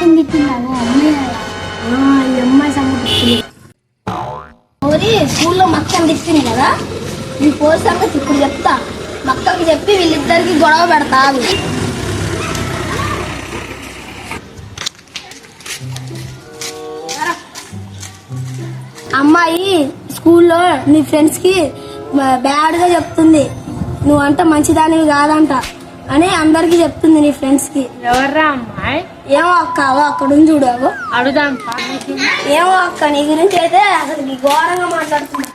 అక్కని తిట్టిందాము ఈ అమ్మాయి సంగతి స్కూల్లో మక్కని తిట్టింది కదా ఈ పోర్ సంగతి ఇప్పుడు చెప్తా మక్కకి చెప్పి వీళ్ళిద్దరికి గొడవ పెడతా అమ్మాయి స్కూల్లో నీ ఫ్రెండ్స్ కి బ్యాడ్ గా చెప్తుంది నువ్వంట మంచిదానివి కాదంట అని అందరికి చెప్తుంది నీ ఫ్రెండ్స్ కి. ఎవర్రా అమ్మాయి? ఏమో అక్క అక్కడ చూడు అడుగుదాం. ఏమో అక్క నీ గురించి అయితే అసలు ఘోరంగా మాట్లాడుతున్నా.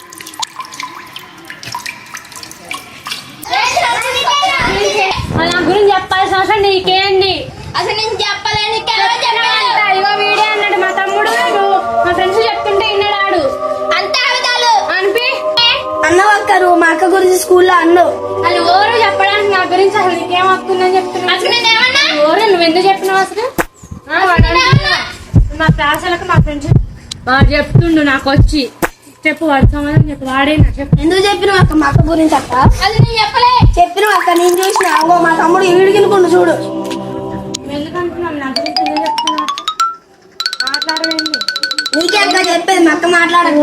నా గురించి చెప్పాల్సిన అవసరం నీకేంది? అసలు నేను చెప్పలేను. ఇగో వీడియో అన్నాడు మా తమ్ముడు, మా ఫ్రెండ్స్ చెప్తుంటే విన్నాడు. అంతే అబద్ధాలు అనిపి అన్నవు అక్క నువ్వు మా అక్క గురించి స్కూల్లో అన్నావు. అది ఓరు చెప్పడానికి నా గురించి అసలు నీకేం వస్తుందని చెప్తున్నా. ఓరు నువ్వు ఎందుకు చెప్పినావు అసలు? మా క్లాసులకు మా ఫ్రెండ్స్ చెప్తుండు నాకు వచ్చి చెప్పు వాడు సమాధానం చెప్పు. వాడేనా చెప్పు. ఎందుకు చెప్పినావు అక్క మా అక్క గురించి అక్క? అది నేను చెప్పలే. చెప్పినావు అక్క నేను చూసిన మా తమ్ముడు ఈడికినుకుండు చూడు. ఎందుకంటున్నాం నా గురించి ఎందుకు చెప్తున్నా? మాట్లాడవేంది? నీకే అక్క చెప్పేది మా అక్క మాట్లాడకు.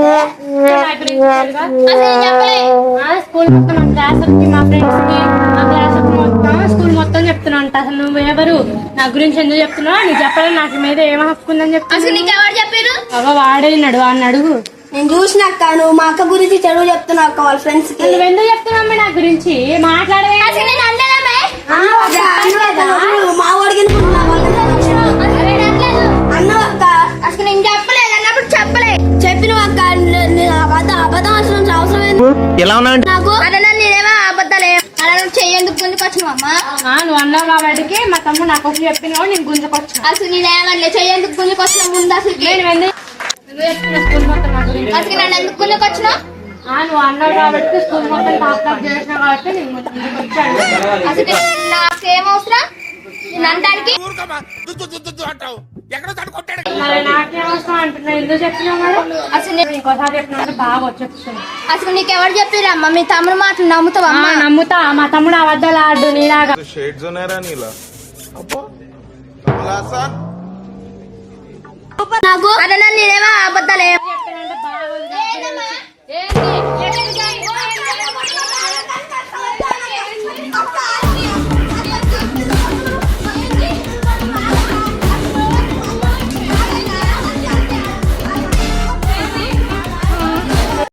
స్కూల్ మొత్తం మా క్లాసులకి మా ఫ్రెండ్స్ కి మా క్లాసులకి మొత్తం స్కూల్ మొత్తం చెప్తున్నా అంట. అసలు నువ్వు ఎవరు నా గురించి ఎందుకు చెప్తున్నావు? నీకు చెప్పలేదు నాకు మీద ఏం హక్కు ఉందని చెప్తున్నా. వాడేనాడు వాడిని అడుగు. నేను చూసిన అక్క నువ్వు మా అక్క గురించి చెడు చెప్తున్నావు అక్క వాళ్ళ ఫ్రెండ్స్ కి. నువ్వు ఎందుకు చెప్తున్నావు నా గురించి? మాట్లాడవే. మా వాడికి అన్నావు అక్క. అసలు నేను చెప్పలేదు అన్నప్పుడు చెప్పలే. చెప్పినావు అక్క అబద్ధం అవసరం నాకు. నేనేమో అబద్ధాలే అలా చెయ్యేందుకు గుంజుకొచ్చినావు అమ్మా. నువ్వు అన్నావు కాబట్టి మా తమ్ముడు నాకు వచ్చి చెప్పినావు నేను గుంజుకొచ్చిన. అసలు నేనేమన్నా చెయ్యేందుకు గుంజుకొచ్చిన ముందు అసలు స్కూల్ మొత్తం అసలు నన్ను ఎందుకు గుంజుకొచ్చినావు? నువ్వు అన్నావు కాబట్టి స్కూల్ మొత్తం టాప్ చేసినావు కాబట్టి నేను వచ్చాను. అసలు నాకేమవసరం అంటానికి? మరి నాకేమవసరం అంటున్నా? ఎందుకు చెప్పినావు మేడం? అసలు నేను ఇంకోసారి చెప్పినా బాగా చెప్తున్నా. అసలు నీకెవరు చెప్పిరమ్మా? మీ తమ్ముడు మాటలు నమ్ముతావా? నమ్ముతా. మా తమ్ముడు అబద్ధాలు ఆడు నీలాగా. నాకు నేనేమో అబద్ధాలే.